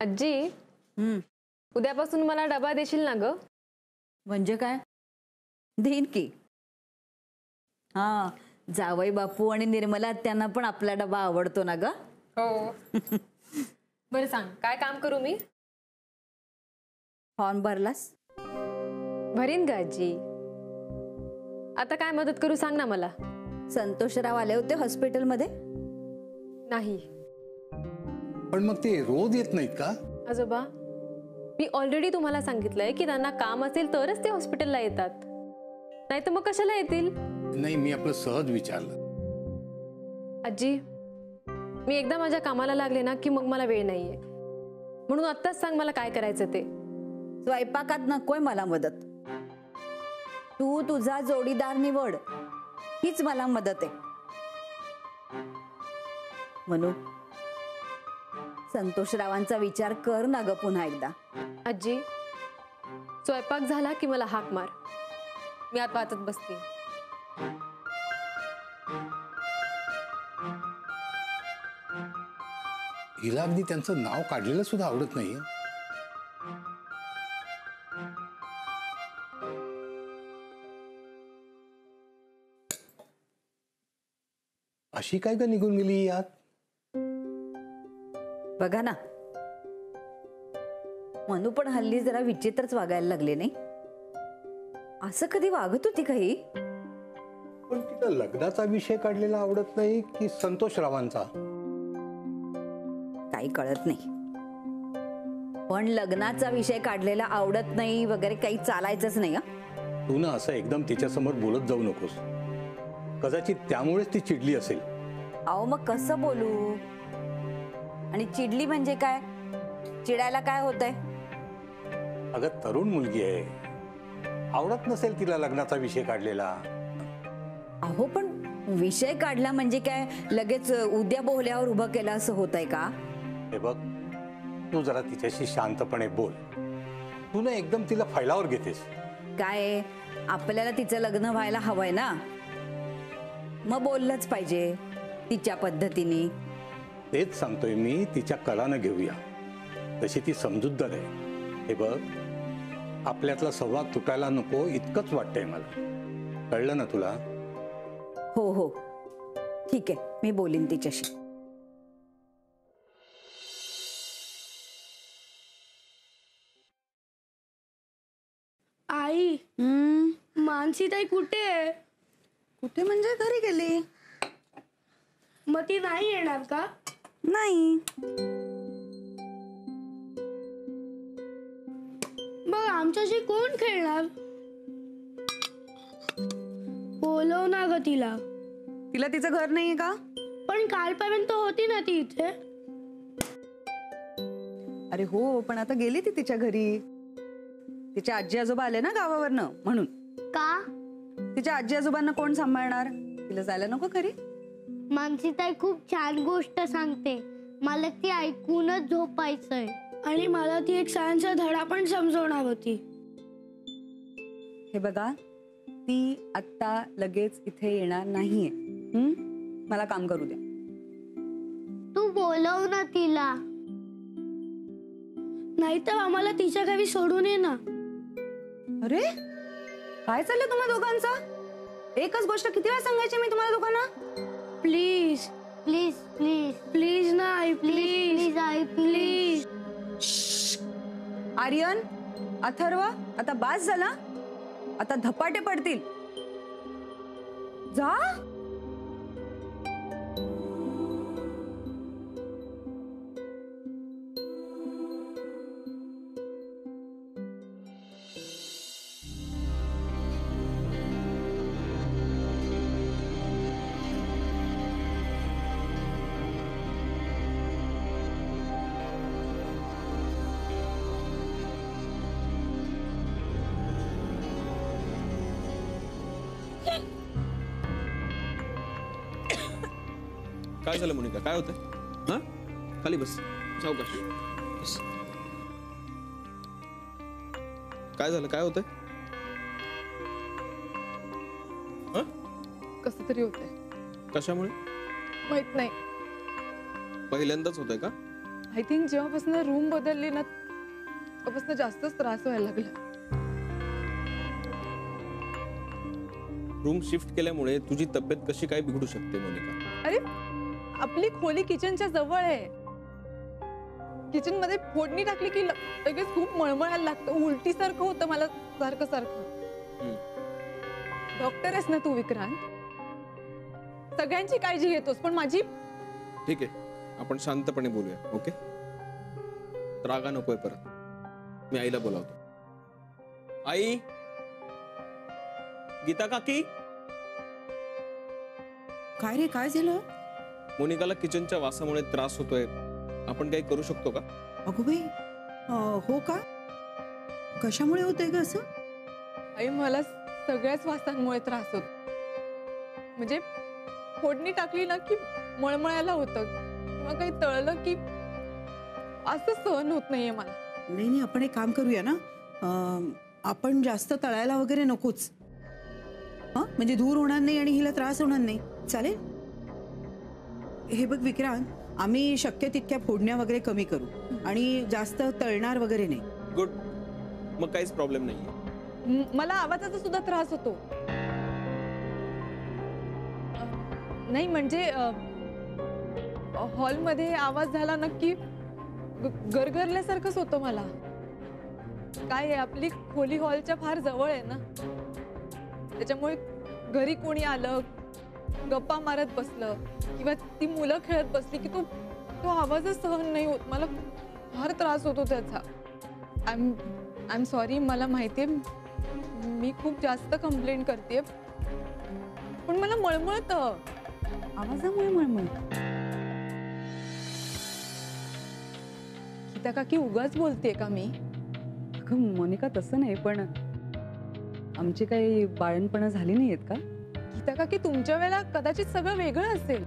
आजी, उद्यापासून मला डबा देशील ना ग? म्हणजे काय? देईन की. हा, जावई बापू आणि निर्मला त्यांना पण आपला डबा आवडतो ना ग? हो. बरं सांग, काय काम करू मी? फॉर्म भरलास? भरीन ग आजी. आता काय मदत करू सांग ना मला. संतोषराव आले होते हॉस्पिटलमध्ये? नाही. पण मग ते रोज येत नाहीत का? आजोबा, मी ऑलरेडी तुम्हाला सांगितलंय की त्यांना काम असेल तरच ते हॉस्पिटलला येतात, नाही तर मग कशाला येतील? नाही, मी आपलं सहज विचारलं. आजी, मी एकदा माझ्या कामाला लागले ना की मग मला वेळ नाहीये, म्हणून आत्ताच सांग मला काय करायचं ते. स्वयंपाकात नकोय मला मदत. तू तुझा जोडीदार निवड, हीच मला मदत आहे. म्हणून संतोषरावांचा विचार कर ना ग पुन्हा एकदा. आजी, स्वयंपाक झाला की मला हाक मार, मी आत वाचत बसते. हिला अगदी त्यांचं नाव काढलेलं सुद्धा आवडत नाही. अशी काय का निघून गेली यात? बघा ना, मनू पण हल्ली जरा विचित्रच वागायला लागले नाही? असं कधी वागत होती काही? पण तिला लग्नाचा विषय काढलेला आवडत नाही की संतोषरावांचा? काही कळत नाही. पण लग्नाचा विषय काढलेला आवडत नाही वगैरे काही चालायचंच नाही. तू ना असं एकदम तिच्यासमोर बोलत जाऊ नकोस. कदाचित त्यामुळेच ती चिडली असेल. अहो मग कसं बोलू? आणि चिडली म्हणजे काय? चिडायला काय होतंय? अगं तरुण मुलगी आहे, आवडत नसेल तिला लग्नाचा विषय काढलेला. अहो पण विषय काढला म्हणजे काय लगेच उद्या बोहल्यावर उभं केलं असं होतंय का? हे बघ, तू जरा तिच्याशी शांतपणे बोल. तू ना एकदम तिला फैलावर घेतेस. काय, आपल्याला तिचं लग्न व्हायला हवंय ना, मग बोललंच पाहिजे तिच्या पद्धतीने. तेच सांगतोय मी, तिच्या कलानं घेऊया. तशी ती समजूतदार आहे. हे बघ, आपल्यातला संवाद तुटायला नको इतकंच वाटतंय मला. कळलं ना तुला? हो हो, ठीक आहे, मी बोलीन तिच्याशी. आई, मानसीताई कुठे आहे? कुठे म्हणजे घरी गेली. मग ती नाही येणार का? नाही. मग आमच्याशी कोण खेळणार? बोलव ना ग तिला. तिला तिचं घर नाहीये का? पण कालपर्यंत होती ना ती इथे. अरे हो, पण आता गेली ती तिच्या घरी. तिच्या आजी आजोबा आले ना गावावरनं, म्हणून. का? तिच्या आजी आजोबांना कोण सांभाळणार? तिला जायला नको घरी? मानसीताई खूप छान गोष्ट सांगते, मला ती ऐकूनच झोपायचंय. आणि मला ती एक सायन्सचा धडा पण समजवणार होती. हे बघा, ती आता लगेच इथे येणार नाहीये. मला काम करू द्या. तू बोलव ना तिला. नाहीतर आम्हाला तिच्या घरी सोडून ये ना. अरे काय चाललंय तुम्हा दोघांचं? एकच गोष्ट किती वेळा सांगायची मी तुम्हाला दोघांना? प्लीज प्लीज प्लीज प्लीज ना आई, प्लीज प्लीज आई, प्लीज. आर्यन, अथर्व, आता बास झाला. आता धपाटे पडतील. जा. काय झालं मोनिका? काय होतंय? हा, खाली बस, सावकाश बस. काय झालं? काय होतंय? कसं तरी होतंय. कशामुळे? माहित नाही. पहिल्यांदाच होतंय का? आय थिंक जेव्हापासून रूम बदलली ना तेव्हापासून जास्तच त्रास व्हायला लागला. रूम शिफ्ट केल्यामुळे तुझी तब्येत कशी काय बिघडू शकते मोनिका? अरे आपली खोली किचनच्या जवळ आहे. किचन मध्ये फोडणी टाकली की लगेच खूप मळमळायला लागतं. उलटी सारखं होतं मला सारखं सारखं. डॉक्टर आहेस ना तू विक्रांत, सगळ्यांची काळजी घेतोस पण माझी. ठीक आहे, आपण शांतपणे बोलूया. ओके, रागा नकोय परत. मी आईला बोलावतो. आई, गीता काकी. काय रे, काय झालं? मोनिकाला किचनच्या वासामुळे त्रास होतोय, आपण काही करू शकतो का? अगो बाई, हो का? कशामुळे होतंय ग असं? आई मला सगळ्याच वासांमुळे त्रास होतो. म्हणजे फोडणी टाकली ना की मळमळायला होतं किंवा काही तळलं की असं सहन होत नाहीये मला. नाही नाही, आपण एक काम करूया ना, आपण जास्त तळायला वगैरे नकोच. म्हणजे धूर होणार नाही आणि हिला त्रास होणार नाही. चालेल? हे बघ विक्रांत, आम्ही शक्य तितक्या फोडण्या वगैरे कमी करू आणि जास्त तळणार वगैरे नाही. गुड, मग काहीच प्रॉब्लेम नाहीये. मला आवाजाचा सुद्धा त्रास होतो. नाही म्हणजे हॉलमध्ये आवाज झाला नक्की गरगरल्यासारखंच होतं मला. काय आहे, आपली खोली हॉलच्या फार जवळ आहे ना, त्याच्यामुळे घरी कोणी आलं, गप्पा मारत बसलं किंवा ती मुलं खेळत बसली की तो आवाजच सहन नाही होत. मला फार त्रास होतो त्याचा. आय एम सॉरी, मला माहितीये मी खूप जास्त कंप्लेंट करते, पण मला मळमळतं. आवाजामुळे मळमळ? गीता काकी उगाच बोलतेय का मी? अगं मोनिका, तसं नाही, पण आमची काही बाळणपणं झाली नाहीयेत का? गीता काकी तुमच्या वेळेला कदाचित सगळं वेगळं असेल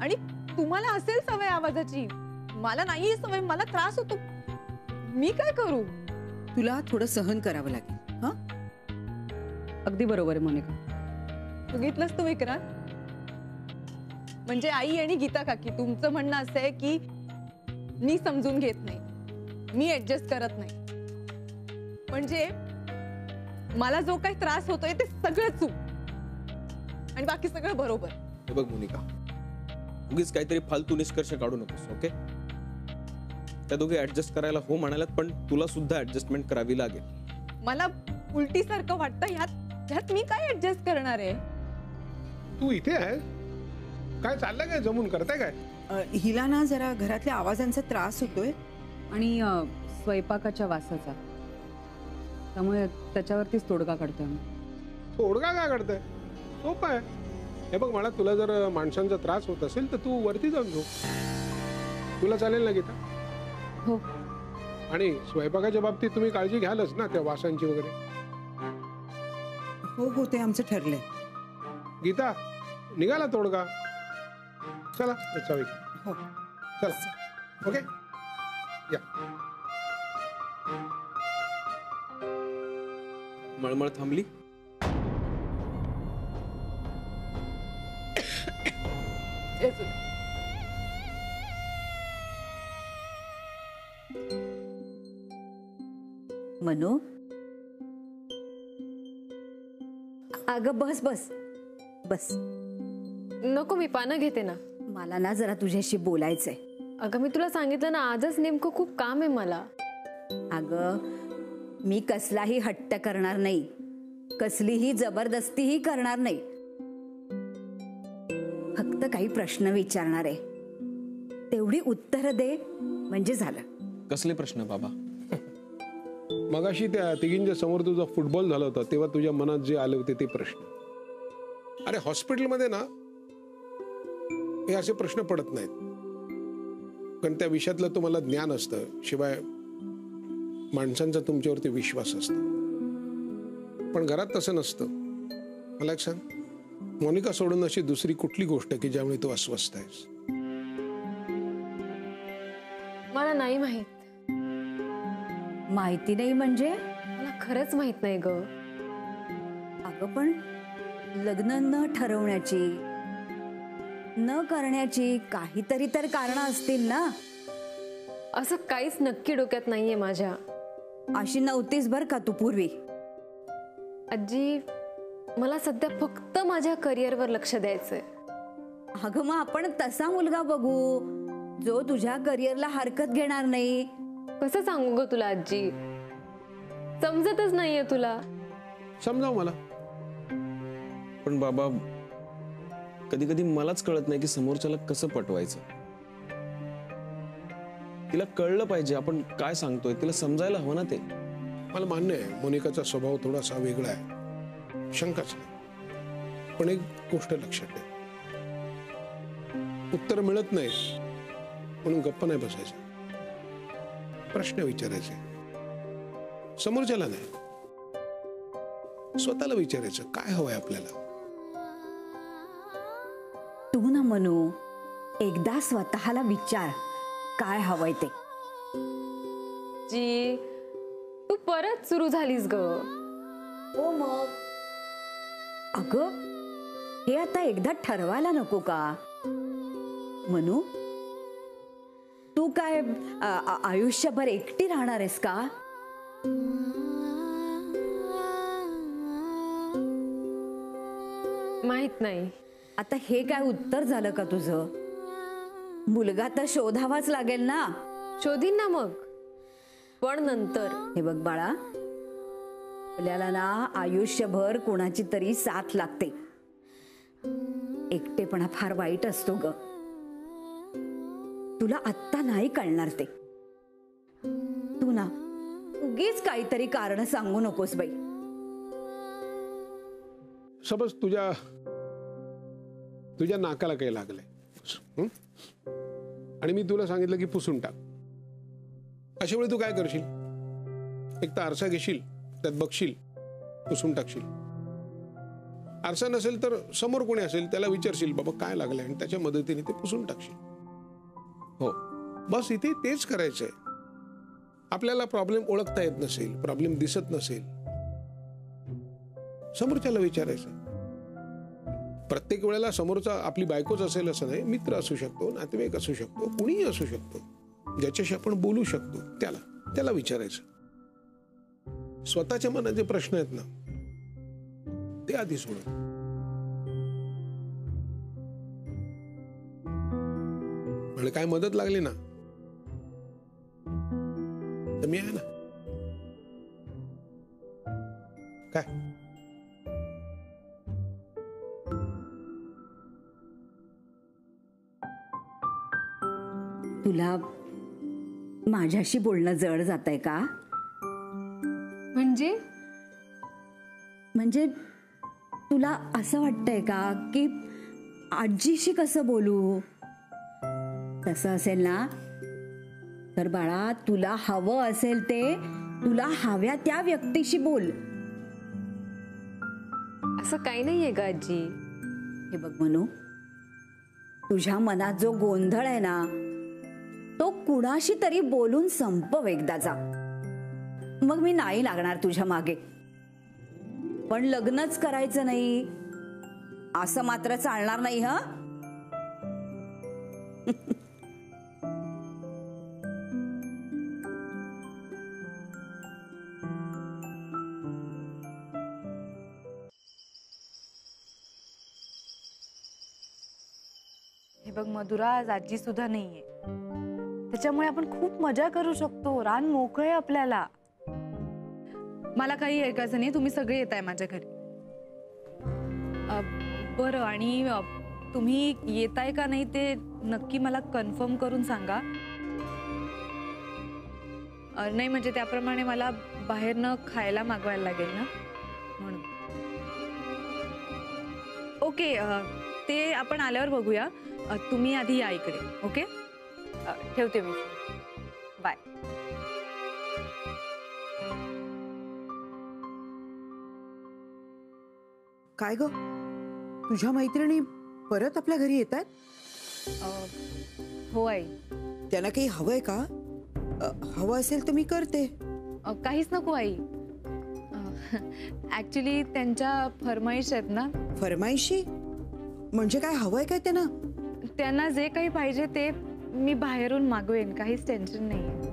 आणि तुम्हाला असेल सवय आवाजाची, मला नाही सवय. मला त्रास होतो, मी काय करू? तुला थोडं सहन करावं लागेल. हा, अगदी बरोबर आहे मोनिका. बघितलंस तू विक्रांत? म्हणजे आई आणि गीता काकी तुमचं म्हणणं असं आहे की मी समजून घेत नाही, मी ऍडजस्ट करत नाही. म्हणजे मला जो काही त्रास होतोय ते सगळं चूक आणि बाकी सगळं बरोबर. हे बघ मोनिका, उगीच काहीतरी फालतू निष्कर्ष काढू नकोस. ओके, त्या दोघे ऍडजस्ट करायला हो म्हणाल्यात, पण तुला सुद्धा ऍडजस्टमेंट करावी लागेल. मला उलटी सारखं वाटतं. ह्यात मी काय ऍडजस्ट करणार आहे? तू इथे आहे काय? चाललंय काय? जमून करताय काय? हिला ना जरा घरातल्या आवाजांचा त्रास होतोय आणि स्वयंपाकाच्या वासाचा, त्यामुळे त्याच्यावरतीच तोडगा काढतोय आम्ही. तोडगा काय करताय? सोपं आहे. हे बघ, मला तुला जर माणसांचा त्रास होत असेल तर तू वरती जाऊन झोप. तुला चालेल ना गीता? हो. आणि स्वयंपाकाच्या बाबतीत तुम्ही काळजी घ्यालच ना, त्या वासांची वगैरे? हो हो, ते आमचं ठरलंय. गीता, निघाला तोडगा? चला चावी. हो चला. ओके, या. मळमळ थांबली? मनू, अगं बस बस बस. नको, मी पानं घेते ना. मला ना जरा तुझ्याशी बोलायचंय. अगं मी तुला सांगितलं ना, आजच नेमकं खूप काम आहे मला. अगं मी कसलाही हट्ट करणार नाही, कसलीही जबरदस्तीही करणार नाही. फक्त काही प्रश्न विचारणार आहे, तेवढी उत्तर दे म्हणजे झालं. कसले प्रश्न बाबा? मगाशी त्या तिघींच्या समोर तुझा फुटबॉल झाला होता तेव्हा तुझ्या मनात जे आले होते ते प्रश्न. अरे हॉस्पिटलमध्ये ना हे असे प्रश्न पडत नाहीत, कारण त्या विषयातलं तुम्हाला ज्ञान असतं, शिवाय माणसांचा तुमच्यावरती विश्वास असतो. पण घरात तसं नसतं. मला एक सांग, मोनिका सोडून अशी दुसरी कुठली गोष्ट की ज्यामुळे तू अस्वस्थ आहेस? मला नाही माहित. माहिती नाही म्हणजे? मला खरंच माहित नाही ग. अगं पण लग्न न ठरवण्याची, न करण्याची काहीतरी तर कारणं असतील ना. असं काहीच नक्की डोक्यात नाहीये माझ्या. अशी नव्हतीस बर का तू पूर्वी. आजी, मला सध्या फक्त माझ्या करिअरवर लक्ष द्यायचंय. अगं मग आपण तसा मुलगा बघू जो तुझ्या करिअरला हरकत घेणार नाही. कसं सांगू ग तुला आजी, समजतच नाहीये तुला. समजाव मला. पण बाबा, कधी कधी मलाच कळत नाही की समोरच्याला कसं पटवायचं. तिला कळलं पाहिजे आपण काय सांगतोय, तिला समजायला हवं ना ते. मला मान्य आहे मोनिकाचा स्वभाव थोडासा वेगळा आहे, शंकाच नाही. पण एक गोष्ट लक्षात ठेव, उत्तर मिळत नाही म्हणून गप्प नाही बसायचं. प्रश्न विचारायचे, समोरच्याला नाही, स्वतःला विचारायचं काय हवंय आपल्याला. तू ना म्हणू एकदा स्वतःला विचार काय हवंय ते. जी, तू परत सुरू झालीस ग. हो मग. अगं हे आता एकदा ठरवायला नको का म्हणू. तू काय आयुष्यभर एकटी राहणार आहेस का. माहित नाही. आता हे काय उत्तर झालं का तुझं. मुलगा तर शोधावाच लागेल ना. शोधीन ना मग, पण नंतर. हे बघ बाळा, आपल्याला ना आयुष्यभर कोणाची तरी साथ लागते. एकटेपणा फार वाईट असतो ग. तुला आत्ता नाही कळणार ते. तू ना उगीच काहीतरी कारण सांगू नकोस बाई. समज तुझ्या नाकाला काही लागलंय आणि मी तुला सांगितलं की पुसून टाक. अशा वेळी तू काय करशील. एक तर आरसा घेशील, त्यात बघशील, पुसून टाकशील. आरसा नसेल तर समोर कोणी असेल त्याला विचारशील बाबा काय लागलंय आणि त्याच्या मदतीने ते पुसून टाकशील. हो, बस इथे तेच करायचंय. आपल्याला प्रॉब्लेम ओळखता येत नसेल, प्रॉब्लेम दिसत नसेल, समोरच्याला विचारायचं. प्रत्येक वेळेला समोरचा आपली बायकोच असेल असं नाही, मित्र असू शकतो, नातेवाईक असू शकतो, कुणीही असू शकतो, ज्याच्याशी आपण बोलू शकतो त्याला विचारायचं. स्वतःच्या मनात जे प्रश्न आहेत ना ते आधी सोडव. म्हणजे काय मदत लागली ना तर मी आहे ना. काय तुला माझ्याशी बोलणं जड जातंय का. म्हणजे तुला असं वाटतंय का की आजीशी कसं बोलू. तसं असेल ना तर बाळा, तुला हवं असेल ते तुला हव्या त्या व्यक्तीशी बोल. असं काही नाहीये ग आजी. हे बघ मनू, तुझ्या मनात जो गोंधळ आहे ना तो कुणाशी तरी बोलून संपव एकदाचा. मग मी नाही लागणार तुझ्या मागे. पण लग्नच करायचं नाही असं मात्र चालणार नाही. हा हे बघ मधुरा, आज आजी सुद्धा नाहीये, त्याच्यामुळे आपण खूप मजा करू शकतो. रान मोकळे आपल्याला. मला काही ऐकायचं नाही, तुम्ही सगळे येताय माझ्या घरी. बरं, आणि तुम्ही येताय का नाही ते नक्की मला कन्फर्म करून सांगा. नाही म्हणजे त्याप्रमाणे मला बाहेरनं खायला मागवायला लागेल ना म्हणून. ओके, ते आपण आल्यावर बघूया. तुम्ही आधी या इकडे. ओके, ठेवते मी. बाय. काय ग, तुझ्या मैत्रिणी परत आपल्या घरी येत आहेत. हो आई. त्यांना काही हवंय का. हवं असेल तर मी करते. काहीच नको आई. ऍक्च्युली त्यांच्या फरमाईश आहेत ना. फरमाईशी म्हणजे काय हवंय काय त्यांना. त्यांना जे काही पाहिजे ते मी बाहेरून मागवेन, काहीच टेन्शन नाहीये.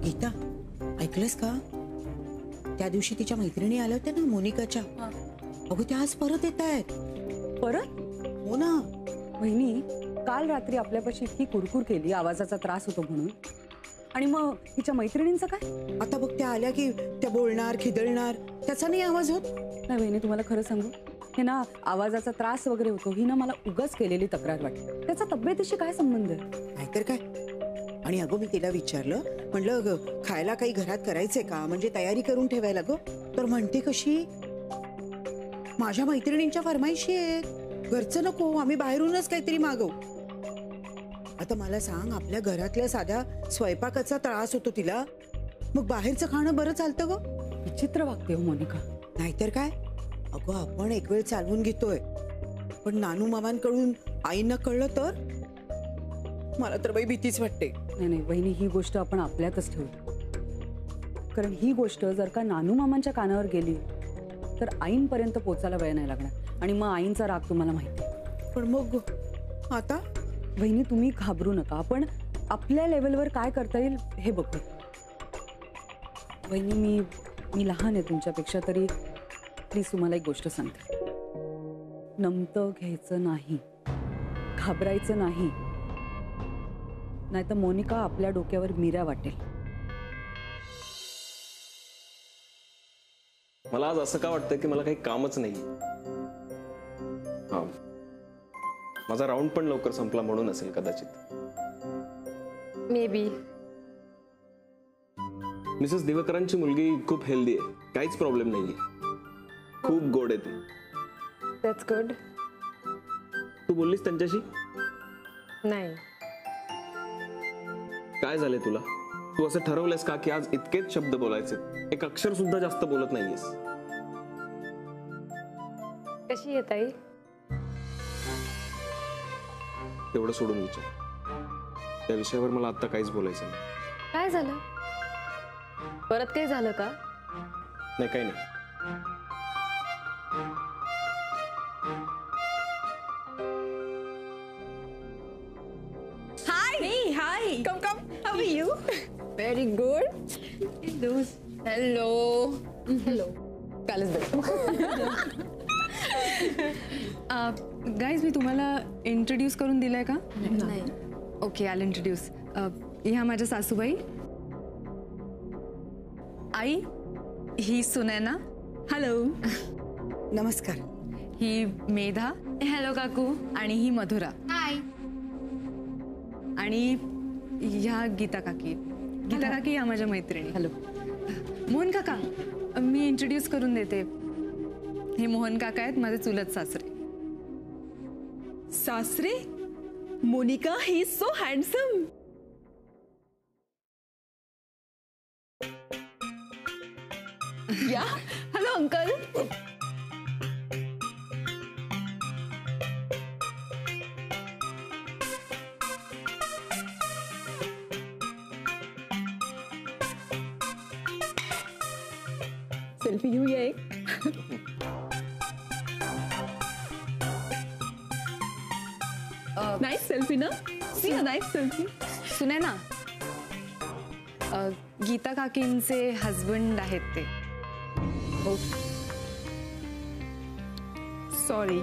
गीता, ऐकलंस का? त्या दिवशी तिच्या मैत्रिणी आल्या होत्या ना मोनिकाच्या, अगं त्या आज परत येत आहेत. परत? हो ना. वहिनी, काल रात्री आपल्यापाशी इतकी कुरकुर केली, आवाजाचा त्रास होतो म्हणून, आणि मग तिच्या मैत्रिणींचं काय? आता बघ त्या आल्या की त्या बोलणार, खिदळणार, त्याचा नाही आवाज होत. नाही वहिनी, तुम्हाला खरं सांगू, हे ना आवाजाचा त्रास वगैरे होतो ही ना मला उगाच केलेली तक्रार वाटते. त्याचा तब्येतीशी काय संबंध आहे? नाहीतर काय. आणि अगं मी तिला विचारलं, म्हटलं खायला काही घरात करायचंय का, म्हणजे तयारी करून ठेवायला गं. तर म्हणते कशी, माझ्या मैत्रिणींच्या फरमाईशी आहेत, घरचं नको, आम्ही बाहेरूनच काहीतरी मागवू. आता मला सांग, आपल्या घरातल्या साध्या स्वयंपाकाचा त्रास होतो तिला, मग बाहेरचं खाणं बरं चालतं गं? विचित्र वागते हो मोनिका. नाहीतर काय. अगं आपण एक वेळ चालवून घेतोय, पण नानू मामांकडून आईंना कळलं तर? मला तर बाई भीतीच वाटते. नाही नाही वहिनी, ही गोष्ट आपण आपल्यातच ठेवू, कारण ही गोष्ट जर का नानू मामांच्या कानावर गेली तर आईंपर्यंत पोचायला वेळ नाही लागणार, आणि मग आईंचा राग तुम्हाला माहिती आहे. पण मग आता वहिनी तुम्ही घाबरू नका, आपण आपल्या लेवलवर काय करता येईल हे बघू. वहिनी मी लहान आहे तुमच्यापेक्षा, तरी प्लीज तुम्हाला एक गोष्ट सांगते. नमतं घ्यायचं नाही, घाबरायचं नाही, नाहीतर मोनिका आपल्या डोक्यावर मिऱ्या वाटेल. मला आज असं का वाटतं की मला काही कामच नाही. हा, माझा राऊंड पण लवकर संपला म्हणून असेल कदाचित. May be. मिसेस दिवाकरांची मुलगी खूप हेल्दी आहे, काहीच प्रॉब्लेम नाहीये, खूप गोड आहे ती. That's good. तू बोललीस त्यांच्याशी? नाही. काय झालंय तुला? तू असं ठरवलंयस का की आज इतकेच शब्द बोलायचे, एक अक्षर सुद्धा जास्त बोलत नाहीयेस? कशी येत आई? तेवढं सोडून विचार, त्या विषयावर मला आता काहीच बोलायचं नाही. काय झालं? परत काही झालं का? नाही, काही नाही. Hi. Come. How are you? Very good. Hello. कालच भेटलो. गाईज, मी तुम्हाला इंट्रोड्यूस करून दिलंय का? नाही. Okay, I introduce. ह्या माझ्या सासूबाई. आई, ही सुनैना. हॅलो. नमस्कार. ही मेधा. हॅलो काकू. आणि ही मधुरा. हाय. आणि ह्या गीता काकी. गीता काकी या माझ्या मैत्रिणी. हॅलो. मोहन काका, मी इंट्रोड्यूस करून देते. हे मोहन काका आहेत माझे चुलत सासरे. सासरे? Monika, he is so handsome. Yeah. Hello, uncle. Selfie घेऊया एक. नाइस सेल्फी ना? See a nice selfie. Sunaina, Geeta काकींचे हस्बंड आहेत ते. Sorry,